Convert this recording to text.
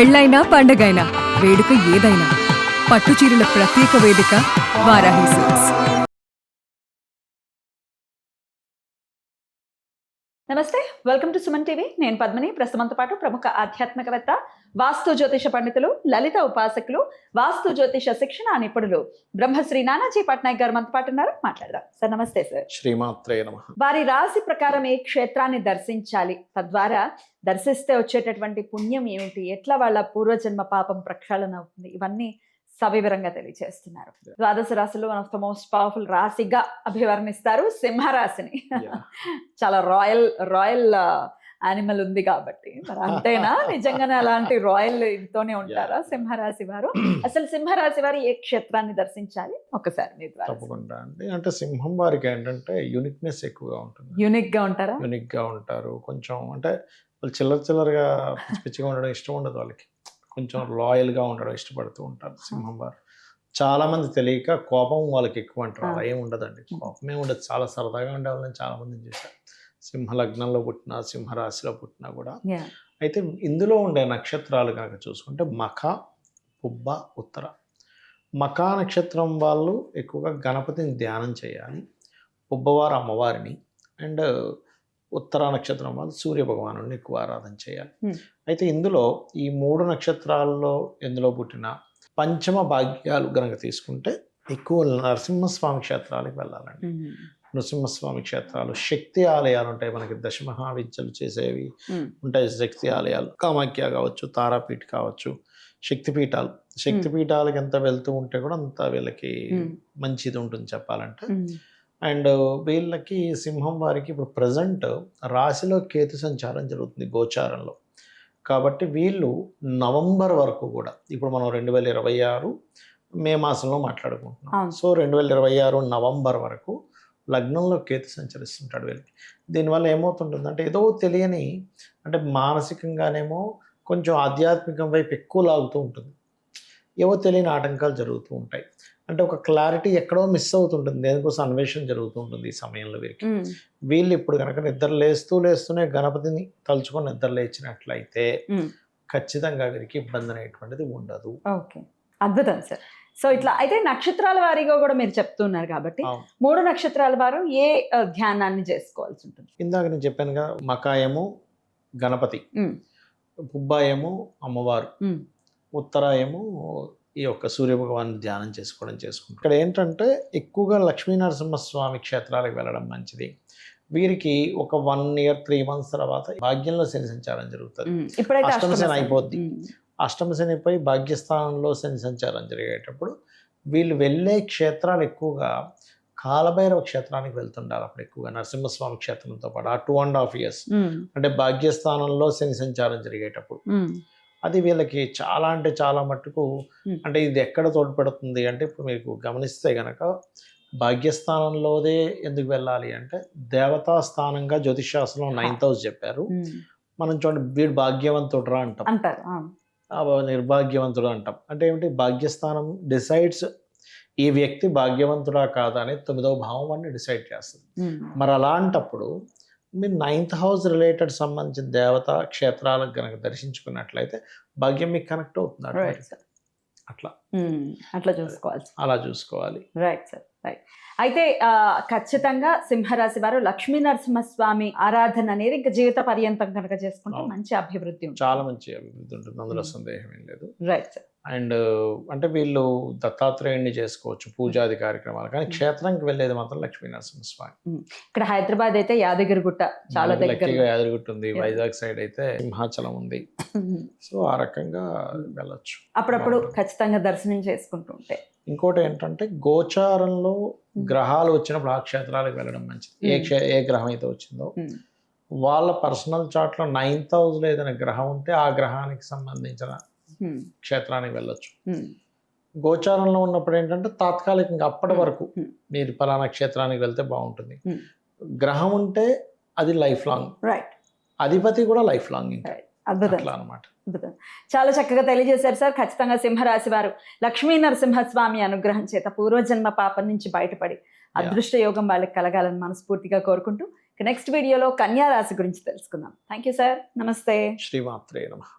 పెళ్ళైనా పండగైనా వేడుక ఏదైనా పట్టుచీరల ప్రత్యేక వేదిక వారాహి సిల్క్స్. నమస్తే, వెల్కమ్ టు సుమన్ టీవీ. నేను పద్మిని. ప్రస్తుతంతో పాటు ప్రముఖ ఆధ్యాత్మికవేత్త, వాస్తు జ్యోతిష పండితులు, లలిత ఉపాసకులు, వాస్తు జ్యోతిష శిక్షణ నిపుణులు బ్రహ్మశ్రీ నానాజీ పట్నాయక్ గారు మనతో పాటు ఉన్నారు. మాట్లాడదాం సార్. నమస్తే సార్. శ్రీమాత్రే నమః. వారి రాశి ప్రకారం ఏ క్షేత్రాన్ని దర్శించాలి, తద్వారా దర్శిస్తే వచ్చేటటువంటి పుణ్యం ఏమిటి, ఎట్లా వాళ్ళ పూర్వజన్మ పాపం ప్రక్షాళన అవుతుంది, ఇవన్నీ సవివరంగా తెలియజేస్తున్నారు. ద్వాదశ రాశిలో one of the most powerful రాశిగా అభివర్ణిస్తారు సింహరాశిని. చాలా రాయల్ యానిమల్ ఉంది కాబట్టి మరి అంతేనా? నిజంగానే అలాంటి రాయల్ ఇదితోనే ఉంటారా సింహరాశి వారు? అసలు సింహరాశి వారు ఏ క్షేత్రాన్ని దర్శించాలి ఒకసారి మీ ద్వారా? తప్పకుండా అండి. అంటే సింహం వారికి ఏంటంటే యూనిక్నెస్ ఎక్కువగా ఉంటుంది. యూనిక్ గా ఉంటారా? యూనిక్ గా ఉంటారు. కొంచెం అంటే వాళ్ళు చిల్లరగా పిచ్చిగా ఉండడం ఇష్టం ఉండదు వాళ్ళకి. కొంచెం లాయల్గా ఉండడం ఇష్టపడుతూ ఉంటారు సింహం వారు. చాలా మంది తెలియక కోపం వాళ్ళకి ఎక్కువ అంటారు. అలా ఏమి ఉండదండి, కోపమే ఉండదు. చాలా సరదాగా ఉండే వాళ్ళని చాలా మంది చేశారు. సింహ లగ్నంలో పుట్టినా, సింహరాశిలో పుట్టినా కూడా. అయితే ఇందులో ఉండే నక్షత్రాలు కనుక చూసుకుంటే మఖ, పుబ్బ, ఉత్తర. మఖ నక్షత్రం వాళ్ళు ఎక్కువగా గణపతిని ధ్యానం చేయాలి, పుబ్బవారు అమ్మవారిని, అండ్ ఉత్తర నక్షత్రం వాళ్ళు సూర్య భగవాను ఎక్కువ ఆరాధన చేయాలి. అయితే ఇందులో ఈ 3 నక్షత్రాల్లో ఎందులో పుట్టిన పంచమ భాగ్యాలు గనక తీసుకుంటే ఎక్కువ నరసింహస్వామి క్షేత్రాలకు వెళ్ళాలండి. నరసింహస్వామి క్షేత్రాలు, శక్తి ఆలయాలు ఉంటాయి మనకి. దశమహావిద్యలు చేసేవి ఉంటాయి శక్తి ఆలయాలు. కామాఖ్య కావచ్చు, తారాపీఠ్ కావచ్చు, శక్తిపీఠాలు. శక్తిపీఠాలకి ఎంత వెళ్తూ ఉంటే కూడా అంత వీళ్ళకి మంచిది ఉంటుంది చెప్పాలంటే. అండ్ వీళ్ళకి సింహం వారికి ఇప్పుడు ప్రజెంట్ రాశిలో కేతు సంచారం జరుగుతుంది గోచారంలో. కాబట్టి వీళ్ళు నవంబర్ వరకు కూడా, ఇప్పుడు మనం 2026 మే మాసంలో మాట్లాడుకుంటున్నాం. సో 2026 నవంబర్ వరకు లగ్నంలో కేతు సంచరిస్తుంటాడు వీళ్ళకి. దీనివల్ల ఏమవుతుంటుందంటే ఏదో తెలియని, అంటే మానసికంగానేమో కొంచెం ఆధ్యాత్మికం వైపు ఎక్కువ లాగుతూ ఉంటుంది. ఏవో తెలియని ఆటంకాలు జరుగుతూ ఉంటాయి. అంటే ఒక క్లారిటీ ఎక్కడో మిస్ అవుతుంటుంది, దేనికోసం అన్వేషణ జరుగుతూ ఉంటుంది ఈ సమయంలో వీరికి. వీళ్ళు ఇప్పుడు కనుక నిద్ర లేస్తూనే గణపతిని తలుచుకొని నిద్ర లేచినట్లయితే ఖచ్చితంగా వీరికి ఇబ్బంది అనేటువంటిది ఉండదు. ఓకే, అద్భుతం సార్. సో ఇట్లా అయితే నక్షత్రాల వారీగా కూడా మీరు చెప్తున్నారు కాబట్టి 3 నక్షత్రాల వారు ఏ ధ్యానాన్ని చేసుకోవాల్సి ఉంటుంది? ఇందాక నేను చెప్పానుగా, మకాయము గణపతి, పుబ్బాయేమో అమ్మవారు, ఉత్తర ఏమో ఈ యొక్క సూర్యభగవాన్ ధ్యానం చేసుకుంటారు. ఇక్కడ ఏంటంటే ఎక్కువగా లక్ష్మీనరసింహస్వామి క్షేత్రాలకు వెళ్ళడం మంచిది. వీరికి ఒక 1 year 3 months తర్వాత భాగ్యంలో శని సంచారం జరుగుతుంది. అష్టమ శని అయిపోద్ది. అష్టమ శనిపై భాగ్యస్థానంలో శని సంచారం జరిగేటప్పుడు వీళ్ళు వెళ్ళే క్షేత్రాలు ఎక్కువగా కాలభైరవ క్షేత్రానికి వెళ్తుండాలి. అప్పుడు ఎక్కువగా నరసింహస్వామి క్షేత్రంతో పాటు ఆ 2.5 years అంటే భాగ్యస్థానంలో శని సంచారం జరిగేటప్పుడు అది వీళ్ళకి చాలా అంటే చాలా మట్టుకు, అంటే ఇది ఎక్కడ తోడ్పడుతుంది అంటే, ఇప్పుడు మీకు గమనిస్తే గనక భాగ్యస్థానంలోదే ఎందుకు వెళ్ళాలి అంటే, దేవతా స్థానంగా జ్యోతిషాస్త్రంలో 9th house చెప్పారు. మనం చూడండి, వీడు భాగ్యవంతుడురా అంటాం, నిర్భాగ్యవంతుడు అంటాం. అంటే ఏమిటి? భాగ్యస్థానం డిసైడ్స్ ఈ వ్యక్తి భాగ్యవంతుడా కాదా అనేది 9వ భావం అని డిసైడ్ చేస్తుంది. మరి అలాంటప్పుడు మీరు 9th house రిలేటెడ్ సంబంధించిన దేవతా క్షేత్రాలకు కనుక దర్శించుకున్నట్లయితే భాగ్యం మీకు కనెక్ట్ అవుతుంది. అలా చూసుకోవాలి. Right sir, right. అయితే ఖచ్చితంగా సింహరాశి వారు లక్ష్మీ నరసింహస్వామి ఆరాధన అనేది ఇంకా జీవిత పర్యంతం కనుక చేసుకుంటే మంచి అభివృద్ధి ఉంటుంది. చాలా మంచి అభివృద్ధి ఉంటుంది, అందులో సందేహం ఏం లేదు. Right sir. అండ్ అంటే వీళ్ళు దత్తాత్రేయుడిని చేసుకోవచ్చు పూజాది కార్యక్రమాలు, కానీ క్షేత్రానికి వెళ్ళేది మాత్రం లక్ష్మీ నరసింహస్వామి. ఇక్కడ హైదరాబాద్ అయితే యాదగిరిగుట్ట చాలా దగ్గర, యాదగిరిగుట్ట ఉంది. వైజాగ్ సైడ్ అయితే సింహాచలం ఉంది. సో ఆ రకంగా వెళ్ళొచ్చు అప్పుడప్పుడు ఖచ్చితంగా దర్శనం చేసుకుంటూ ఉంటే. ఇంకోటి ఏంటంటే, గోచారంలో గ్రహాలు వచ్చినప్పుడు ఆ క్షేత్రాలకు వెళ్ళడం మంచిది. ఏ గ్రహం అయితే వచ్చిందో వాళ్ళ పర్సనల్ చార్ట్ లో 9th house లో ఏదైనా గ్రహం ఉంటే ఆ గ్రహానికి సంబంధించిన క్షేత్రానికి వెళ్ళొచ్చు. గోచారంలో ఉన్నప్పుడు ఏంటంటే తాత్కాలికంగా అప్పటి వరకు మీరు పలానా క్షేత్రానికి వెళ్తే బాగుంటుంది. గ్రహం ఉంటే అది లైఫ్ లాంగ్, అధిపతి కూడా లైఫ్ లాంగ్. ఇంకా అన్నమాట. చాలా చక్కగా తెలియజేశారు సార్. ఖచ్చితంగా సింహరాశి వారు లక్ష్మీ నరసింహస్వామి అనుగ్రహం చేత పూర్వజన్మ పాపం నుంచి బయటపడి అదృష్ట యోగం వాళ్ళకి కలగాలని మనస్ఫూర్తిగా కోరుకుంటూ నెక్స్ట్ వీడియోలో కన్యా రాశి గురించి తెలుసుకుందాం. Thank you sir. నమస్తే. శ్రీమాత్రే నమః.